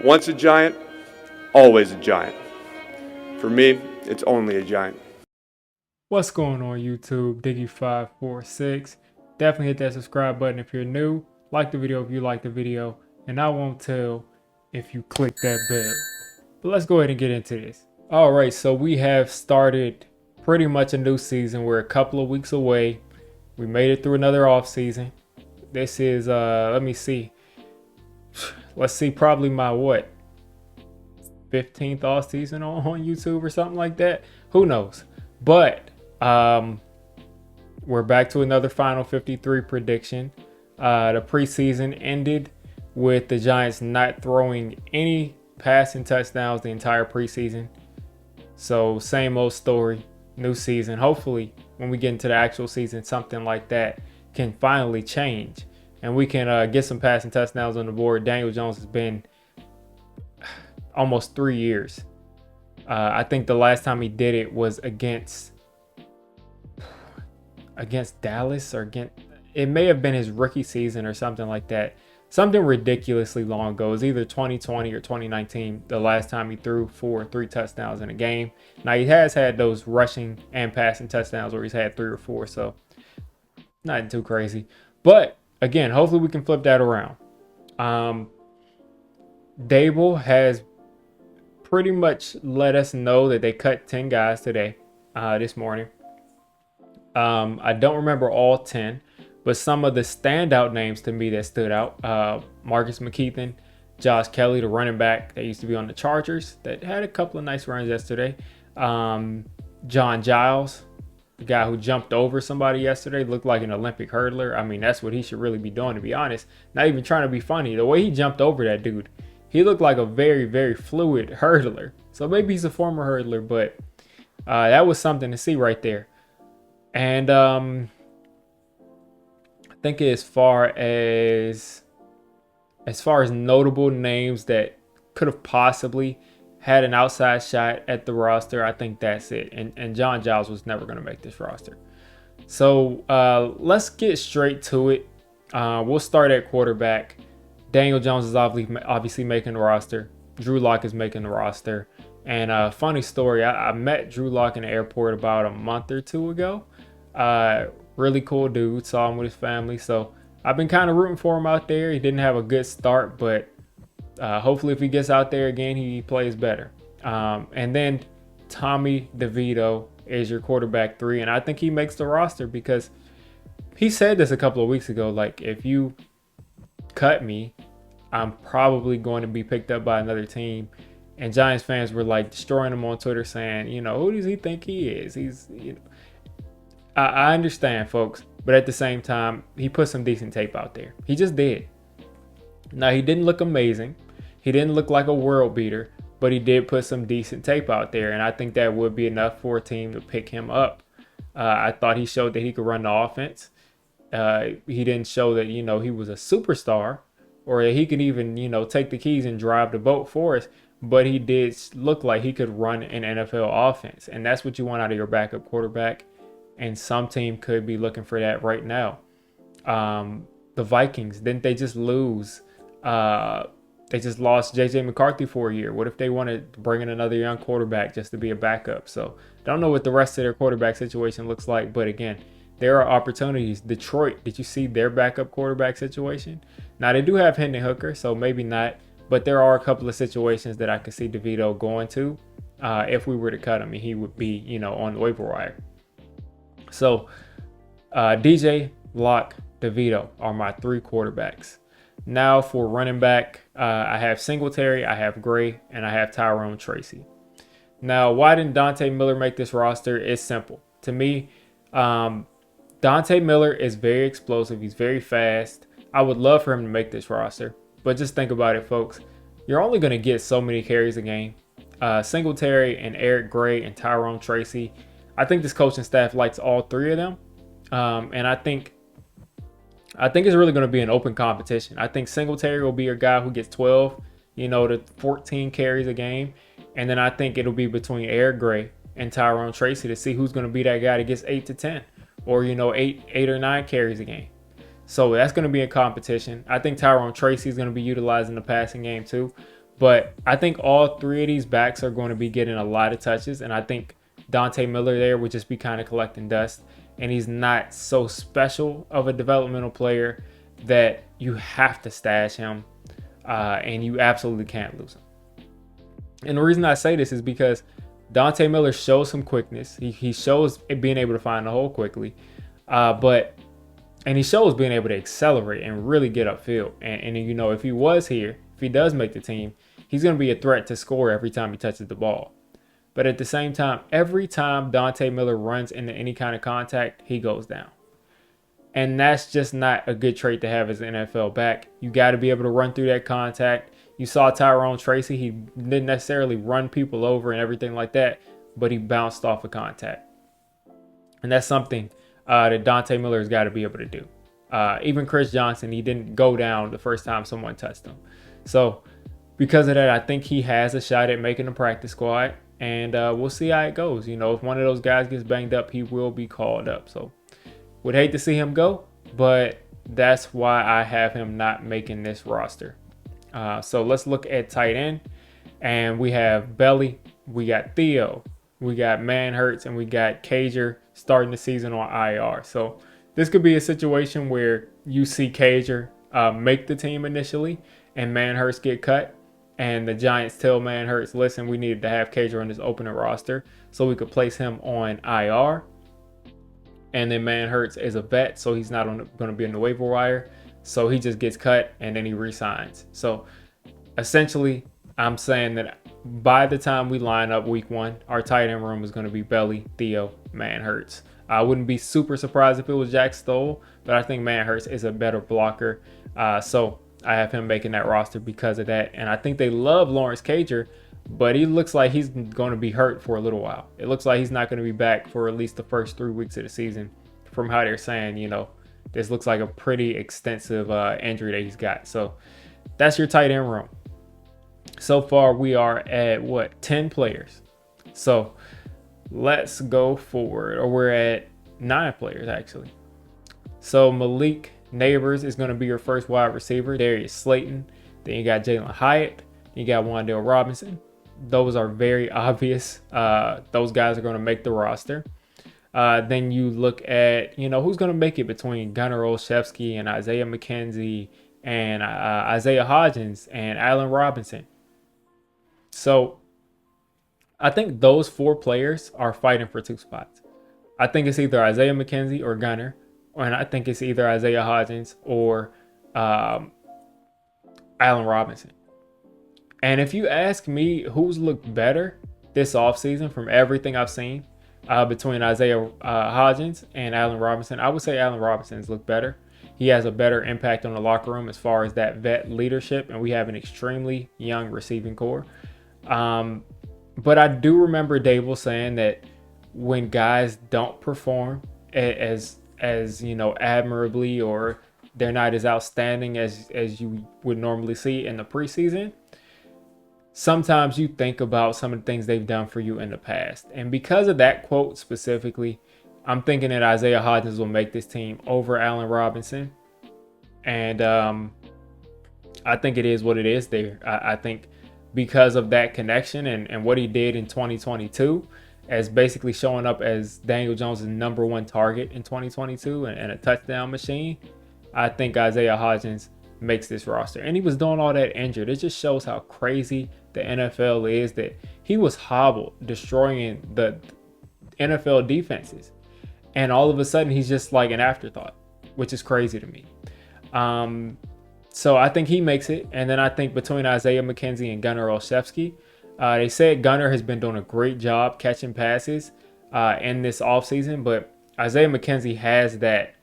Once a giant, always a giant. For me, it's only a giant. What's going on YouTube? Diggy546. Definitely hit that subscribe button if you're new. Like the video if you like the video. And I won't tell if you click that bell. But let's go ahead and get into this. Alright, so we have started pretty much a new season. We're a couple of weeks away. We made it through another off season. This is let me see. Let's see, probably my 15th off season on YouTube or something like that. Who knows? But we're back to another Final 53 prediction. The preseason ended with the Giants not throwing any passing touchdowns the entire preseason. So same old story, new season. Hopefully, when we get into the actual season, something like that can finally change, and we can get some passing touchdowns on the board. Daniel Jones has been almost 3 years. I think the last time he did it was against Dallas, or it may have been his rookie season or something like that. Something ridiculously long ago. It was either 2020 or 2019, the last time he threw 3 touchdowns in a game. Now, he has had those rushing and passing touchdowns where he's had 3 or 4, so not too crazy. But again, hopefully we can flip that around. Daboll has pretty much let us know that they cut 10 guys today, this morning. I don't remember all 10, but some of the standout names to me that stood out: Marcus McKeithen, Josh Kelly, the running back that used to be on the Chargers that had a couple of nice runs yesterday. John Giles, the guy who jumped over somebody yesterday, looked like an Olympic hurdler. I mean, that's what he should really be doing, to be honest. Not even trying to be funny. The way he jumped over that dude, he looked like a very, very fluid hurdler. So maybe he's a former hurdler, but that was something to see right there. And I think as far as notable names that could have possibly had an outside shot at the roster, I think that's it. And John Giles was never going to make this roster. So let's get straight to it. We'll start at quarterback. Daniel Jones is obviously making the roster. Drew Lock is making the roster. And funny story, I met Drew Lock in the airport about a month or two ago. Really cool dude. Saw him with his family. So I've been kind of rooting for him out there. He didn't have a good start, but hopefully if he gets out there again, he plays better. And then Tommy DeVito is your quarterback 3. And I think he makes the roster because he said this a couple of weeks ago. Like, if you cut me, I'm probably going to be picked up by another team. And Giants fans were like destroying him on Twitter, saying, who does he think he is? I understand, folks, but at the same time, he put some decent tape out there. He just did. Now, he didn't look amazing. He didn't look like a world beater, but he did put some decent tape out there, and I think that would be enough for a team to pick him up. I thought he showed that he could run the offense. He didn't show that, he was a superstar, or that he could even, take the keys and drive the boat for us, but he did look like he could run an NFL offense, and that's what you want out of your backup quarterback. And some team could be looking for that right now. The Vikings, didn't they just lose? They just lost J.J. McCarthy for a year. What if they wanted to bring in another young quarterback just to be a backup? So don't know what the rest of their quarterback situation looks like. But again, there are opportunities. Detroit, did you see their backup quarterback situation? Now, they do have Hendon Hooker, so maybe not. But there are a couple of situations that I could see DeVito going to. If we were to cut him, he would be, on the waiver wire. So DJ, Lock, DeVito are my 3 quarterbacks. Now for running back, I have Singletary, I have Gray, and I have Tyrone Tracy. Now, why didn't Dante Miller make this roster? It's simple. To me, Dante Miller is very explosive. He's very fast. I would love for him to make this roster. But just think about it, folks. You're only going to get so many carries a game. Singletary and Eric Gray and Tyrone Tracy, I think this coaching staff likes all 3 of them. And I think it's really going to be an open competition. I think Singletary will be a guy who gets 12, to 14 carries a game. And then I think it'll be between Eric Gray and Tyrone Tracy to see who's going to be that guy that gets 8 to 10 or, 8 or 9 carries a game. So that's going to be a competition. I think Tyrone Tracy is going to be utilized in the passing game too. But I think all three of these backs are going to be getting a lot of touches. And I think Dante Miller there would just be kind of collecting dust. And he's not so special of a developmental player that you have to stash him. And you absolutely can't lose him. And the reason I say this is because Dante Miller shows some quickness. He shows being able to find the hole quickly. And he shows being able to accelerate and really get upfield. And you know, if he was here, if he does make the team, he's going to be a threat to score every time he touches the ball. But at the same time, every time Dante Miller runs into any kind of contact, he goes down. And that's just not a good trait to have as an NFL back. You got to be able to run through that contact. You saw Tyrone Tracy. He didn't necessarily run people over and everything like that, but he bounced off of contact. And that's something that Dante Miller has got to be able to do. Even Chris Johnson, he didn't go down the first time someone touched him. So because of that, I think he has a shot at making the practice squad. And we'll see how it goes. You know, if one of those guys gets banged up, he will be called up. So would hate to see him go, but that's why I have him not making this roster. So let's look at tight end. And we have Belly, we got Theo, we got Manhurts, and we got Cager starting the season on IR. So this could be a situation where you see Cager make the team initially and Manhurts get cut. And the Giants tell Manhurts, listen, we needed to have Cager on this opening roster so we could place him on IR. And then Manhurts is a vet, so he's not going to be on the waiver wire. So he just gets cut and then he resigns. So essentially, I'm saying that by the time we line up week 1, our tight end room is going to be Belly, Theo, Manhurts. I wouldn't be super surprised if it was Jack Stoll, but I think Manhurts is a better blocker. So I have him making that roster because of that. And I think they love Lawrence Cager, but he looks like he's going to be hurt for a little while. It looks like he's not going to be back for at least the first 3 weeks of the season from how they're saying, you know, this looks like a pretty extensive injury that he's got. So that's your tight end room. So far, we are at 10 players. So let's go forward, or we're at 9 players actually. So Malik Neighbors is going to be your first wide receiver. Darius Slayton. Then you got Jalen Hyatt. You got Wan'Dale Robinson. Those are very obvious. Those guys are going to make the roster. Then you look at, you know, who's going to make it between Gunnar Olszewski and Isaiah McKenzie and Isaiah Hodgins and Allen Robinson. So I think those 4 players are fighting for 2 spots. I think it's either Isaiah McKenzie or Gunnar, and I think it's either Isaiah Hodgins or Allen Robinson. And if you ask me who's looked better this offseason from everything I've seen between Isaiah Hodgins and Allen Robinson, I would say Allen Robinson's looked better. He has a better impact on the locker room as far as that vet leadership, and we have an extremely young receiving core. But I do remember Daboll saying that when guys don't perform as you know, admirably, or they're not as outstanding as you would normally see in the preseason, sometimes you think about some of the things they've done for you in the past. And because of that quote specifically, I'm thinking that Isaiah Hodgins will make this team over Allen Robinson. And I think it is what it is there. I think because of that connection and what he did in 2022 as basically showing up as Daniel Jones' #1 target in 2022 and a touchdown machine, I think Isaiah Hodgins makes this roster. And he was doing all that injured. It just shows how crazy the NFL is, that he was hobbled, destroying the NFL defenses. And all of a sudden, he's just like an afterthought, which is crazy to me. So I think he makes it. And then I think between Isaiah McKenzie and Gunnar Olszewski, they said Gunnar has been doing a great job catching passes in this offseason, but Isaiah McKenzie has that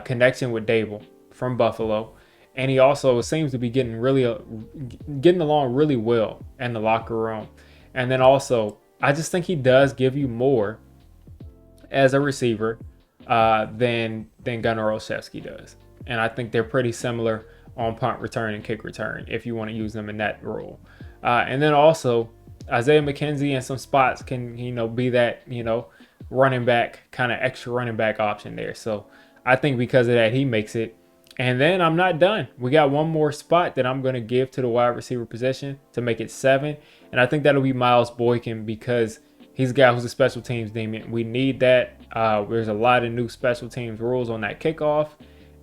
connection with Daboll from Buffalo. And he also seems to be getting along really well in the locker room. And then also, I just think he does give you more as a receiver than Gunnar Olszewski does. And I think they're pretty similar on punt return and kick return if you want to use them in that role. And then also, Isaiah McKenzie in some spots can, be that, running back, kind of extra running back option there. So I think because of that, he makes it. And then I'm not done. We got one more spot that I'm going to give to the wide receiver position to make it 7. And I think that'll be Miles Boykin because he's a guy who's a special teams demon. We need that. There's a lot of new special teams rules on that kickoff.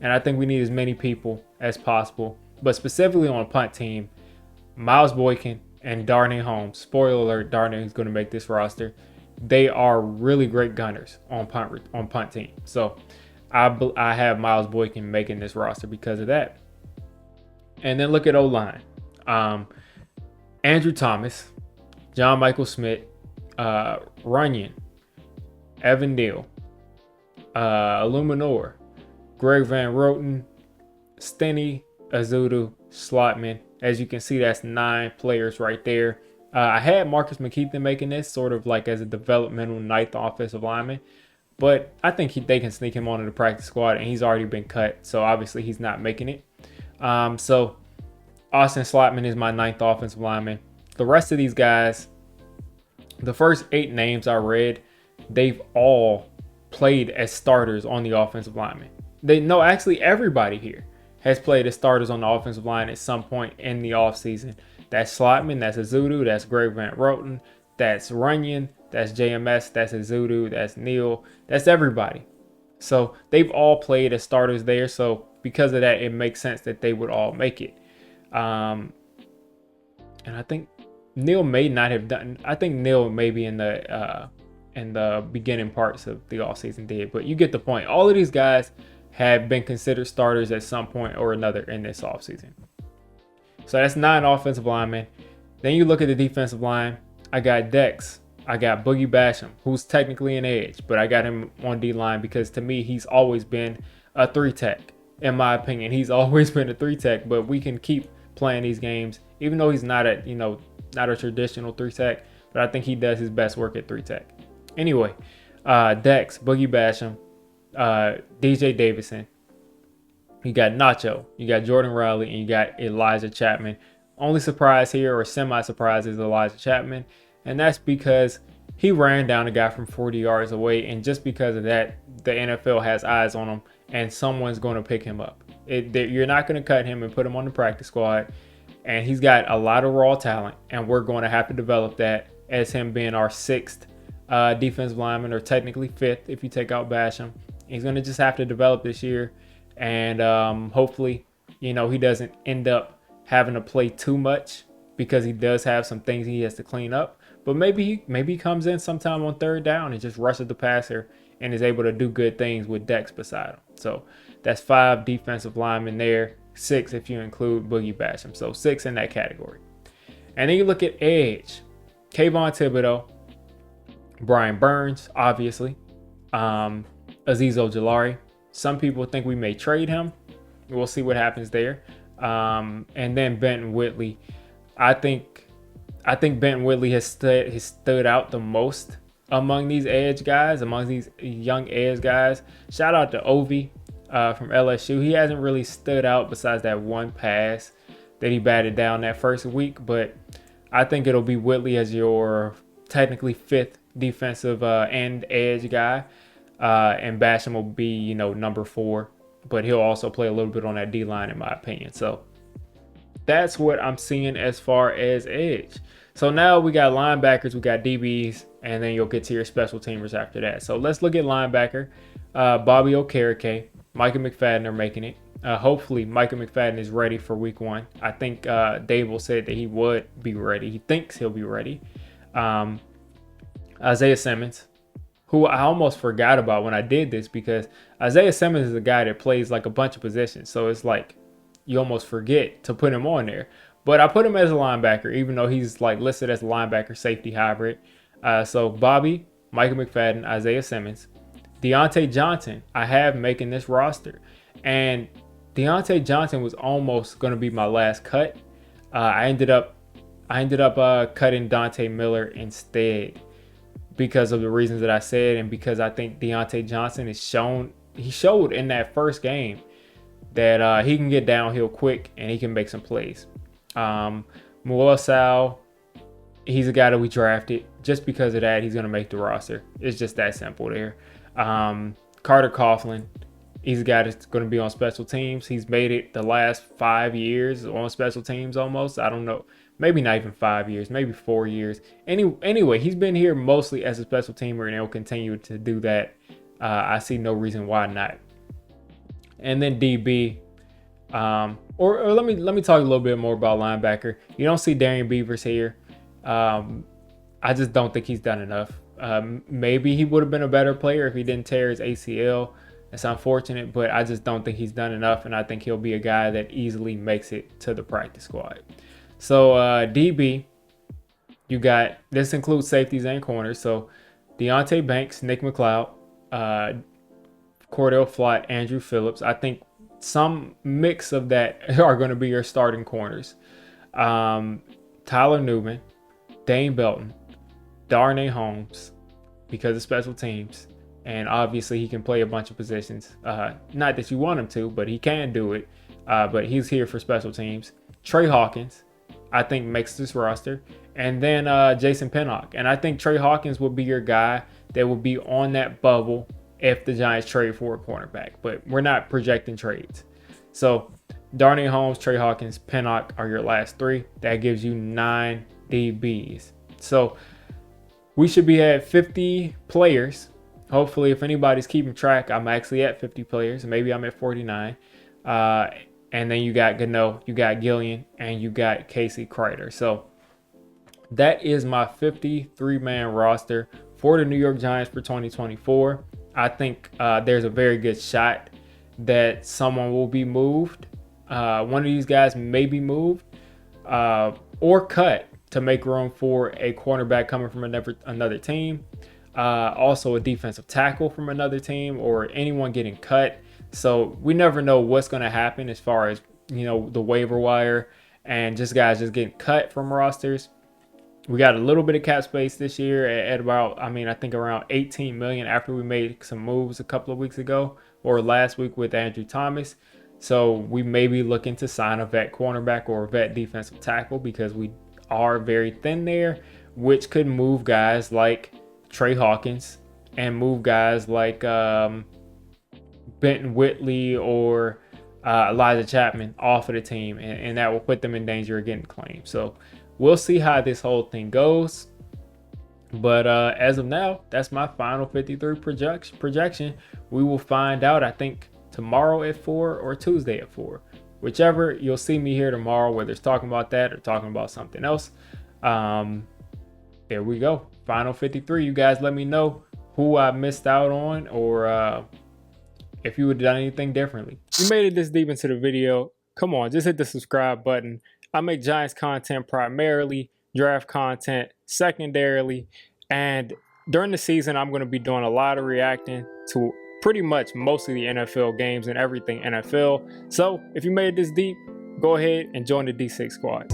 And I think we need as many people as possible. But specifically on a punt team, Miles Boykin and Darnay Holmes. Spoiler alert, Darnay is going to make this roster. They are really great gunners on punt team. So I have Miles Boykin making this roster because of that. And then look at O-line. Andrew Thomas, John Michael Smith, Runyon, Evan Neal, Illuminor, Greg Van Roten, Stenny, Azudu, Slotman. As you can see, that's 9 players right there. I had Marcus McKeithen making this sort of like as a developmental 9th offensive lineman. But I think they can sneak him onto the practice squad, and he's already been cut. So obviously he's not making it. So Austin Slotman is my 9th offensive lineman. The rest of these guys, the first 8 names I read, they've all played as starters on the offensive lineman. Actually everybody here has played as starters on the offensive line at some point in the offseason. That's Slotman, that's Azudu, that's Greg Van Roten, that's Runyon, that's JMS, that's Azudu, that's Neal, that's everybody. So they've all played as starters there. So because of that, it makes sense that they would all make it. And I think Neal may not have done. I think Neal maybe in the beginning parts of the offseason did, but you get the point. All of these guys have been considered starters at some point or another in this offseason. So that's 9 offensive linemen. Then you look at the defensive line. I got Dex. I got Boogie Basham, who's technically an edge, but I got him on D-line because to me, he's always been a 3-tech. In my opinion, he's always been a 3-tech, but we can keep playing these games, even though he's not a traditional 3-tech, but I think he does his best work at 3-tech. Anyway, Dex, Boogie Basham, DJ Davidson. You got Nacho, you got Jordan Riley, and you got Elijah Chapman. Only surprise here, or semi-surprise, is Elijah Chapman. And that's because he ran down a guy from 40 yards away. And just because of that, the NFL has eyes on him and someone's going to pick him up. You're not going to cut him and put him on the practice squad. And he's got a lot of raw talent. And we're going to have to develop that as him being our 6th defensive lineman, or technically 5th if you take out Basham. He's going to just have to develop this year. And hopefully, he doesn't end up having to play too much because he does have some things he has to clean up. But maybe he comes in sometime on 3rd down and just rushes the passer and is able to do good things with Dex beside him. So that's 5 defensive linemen there, 6 if you include Boogie Basham. So 6 in that category. And then you look at edge. Kayvon Thibodeau, Brian Burns, obviously, Azeez Ojulari. Some people think we may trade him. We'll see what happens there. And then Benton Whitley. I think Benton Whitley has stood out the most among these edge guys, among these young edge guys. Shout out to Ovi from LSU. He hasn't really stood out besides that one pass that he batted down that first week. But I think it'll be Whitley as your technically 5th defensive end edge guy. And Basham will be, number 4. But he'll also play a little bit on that D-line, in my opinion. So that's what I'm seeing as far as edge. So now we got linebackers, we got DBs, and then you'll get to your special teamers after that. So let's look at linebacker. Bobby Okereke, Micah McFadden are making it. Hopefully Micah McFadden is ready for week 1. I think Daboll said that he would be ready. He thinks he'll be ready. Isaiah Simmons, who I almost forgot about when I did this, because Isaiah Simmons is a guy that plays like a bunch of positions. So it's like you almost forget to put him on there. But I put him as a linebacker, even though he's like listed as a linebacker safety hybrid. So Bobby, Micah McFadden, Isaiah Simmons, Deontay Johnson, I have making this roster. And Deontay Johnson was almost going to be my last cut. I ended up cutting Dante Miller instead because of the reasons that I said, and because I think Deontay Johnson showed in that first game that he can get downhill quick and he can make some plays. Muasau, he's a guy that we drafted. Just because of that, he's going to make the roster. It's just that simple there. Carter Coughlin, He's a guy that's going to be on special teams. He's made it the last 5 years on special teams almost. I don't know. Maybe not even 5 years, maybe 4 years. Anyway, he's been here mostly as a special teamer, and he'll continue to do that. I see no reason why not. And then DB, or let me talk a little bit more about linebacker. You don't see Darian Beavers here. I just don't think he's done enough. Maybe he would have been a better player if he didn't tear his ACL. It's unfortunate, but I just don't think he's done enough, and I think he'll be a guy that easily makes it to the practice squad. So DB, this includes safeties and corners. So Deonte Banks, Nick McLeod, Cordell Flott, Andrew Phillips. I think some mix of that are going to be your starting corners. Tyler Newman, Dane Belton, Darnay Holmes, because of special teams. And obviously he can play a bunch of positions. Not that you want him to, but he can do it. But he's here for special teams. Trey Hawkins, I think, makes this roster. And then Jason Pinnock. And I think Trey Hawkins will be your guy that will be on that bubble if the Giants trade for a cornerback. But we're not projecting trades. So Darnay Holmes, Trey Hawkins, Pinnock are your last three. That gives you 9 DBs. So we should be at 50 players. Hopefully, if anybody's keeping track, I'm actually at 50 players. Maybe I'm at 49. And then you got Gano, you got Gillian, and you got Casey Kreider. So that is my 53-man roster for the New York Giants for 2024. I think there's a very good shot that someone will be moved. One of these guys may be moved or cut to make room for a cornerback coming from another team. Also a defensive tackle from another team, or anyone getting cut. So we never know what's going to happen as far as, the waiver wire and just guys just getting cut from rosters. We got a little bit of cap space this year at about, I think around $18 million after we made some moves a couple of weeks ago or last week with Andrew Thomas. So we may be looking to sign a vet cornerback or a vet defensive tackle because we are very thin there, which could move guys like Trey Hawkins and move guys like Benton Whitley or Elijah Chapman off of the team, and that will put them in danger of getting claimed. So we'll see how this whole thing goes. But as of now, that's my final 53 projection. We will find out, I think, tomorrow at 4 or Tuesday at 4. Whichever, you'll see me here tomorrow, whether it's talking about that or talking about something else. There we go. Final 53. You guys let me know who I missed out on, or if you would have done anything differently. You made it this deep into the video. Come on, just hit the subscribe button. I make Giants content primarily, draft content secondarily, and during the season, I'm going to be doing a lot of reacting to pretty much most of the NFL games and everything NFL. So if you made it this deep, go ahead and join the D6 squad.